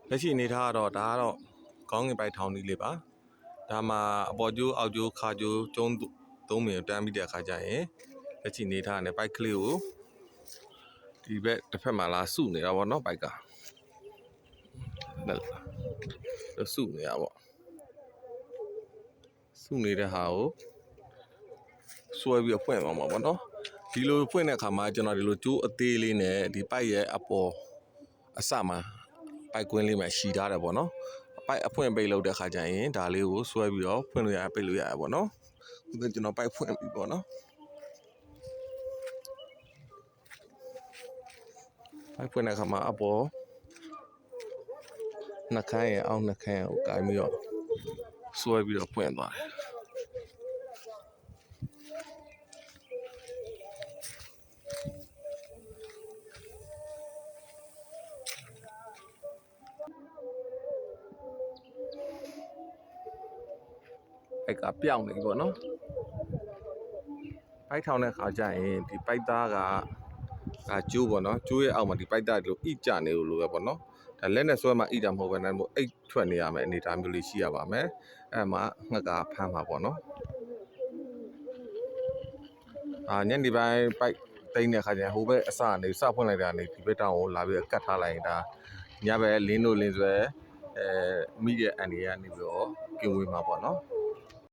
လက်ရှိအနေထားကတော့ဒါကတော့ခေါင်းငင်ပိုက်ထောင်နည်းလေးပါဒါမှာအပေါ်ကျိုးအောက်ကျိုးခါကျိုးကျုံးသုံးမြင်တန်းပြီးတဲ့အခါကျရင်လက်ရှိအနေထားနဲ့ပိုက်ကလေးကိုဒီဘက်တစ်ဖက်မှာလာစုနေတာပေါ့နော်ပိုက်ကစုနေတာပေါ့စုနေတဲ့ဟာကိုဆွဲပြီးဖွင့်သွားမှာပေါ့နော်ဒီလိုဖွင့်တဲ့အခါမှာကျွန်တော်ဒီလိုကျိုးအသေးလေးနဲ့ဒီပိုက်ရဲ့အပေါ်အစမှာပိုက်ကွင်းလေးမှာရှည်ထားတယ်ပေါ့နော်ပိုက်အဖွင့်ပိတ်လုပ်တဲ့ခါကျရင်ဒါလေးကိုဆွဲပြီးတော့ဖွင့်လို့ရပိတ်လို့ရပေါ့နော်ဒီကျွန်တော်ပိုက်ဖွင့်ပြီပေါ့နော်ပိုက်ဖွင့်တဲ့အခါမှာအပေါ်နှခမ်းရဲ့အောက်နှခမ်းကိုကိုင်းပြီးတော့ဆွဲပြီးတော့ဖွင့်သွားတယ်အဲ့ကပြောင်းနေပြီပေါ့နော်ပိုက်ထောင်တဲ့ခါကျရင်ဒီပိုက်သားကကျိုးပေါ့နော်ကျိုးရဲ့အောက်မှာဒီပိုက်သားဒီလိုဣကြနေလို့ပဲပေါ့နော်ဒါလက်နဲ့ဆွဲမှဣတာမဟုတ်ဘဲနဲ့အိတ်ထွက်နေရမယ်အနေအထားမျိုးလေးရှိရပါမယ်အဲ့မှာငှက်ကဖမ်းမှာပေါ့နော်ညနေပိုင်းပိုက်တိန်းတဲ့ခါကျရင်ဟိုဘက်အစကနေစဖွင့်လိုက်တာနေဒီဘက်တောင်ကိုလာပြီးကတ်ထားလိုက်ရင်ဒါညဘက်လင်းတို့လင်းဆွဲမိတဲ့အန်ဒီကနေပြီးတော့ကင်ဝေးမှာပေါ့နော်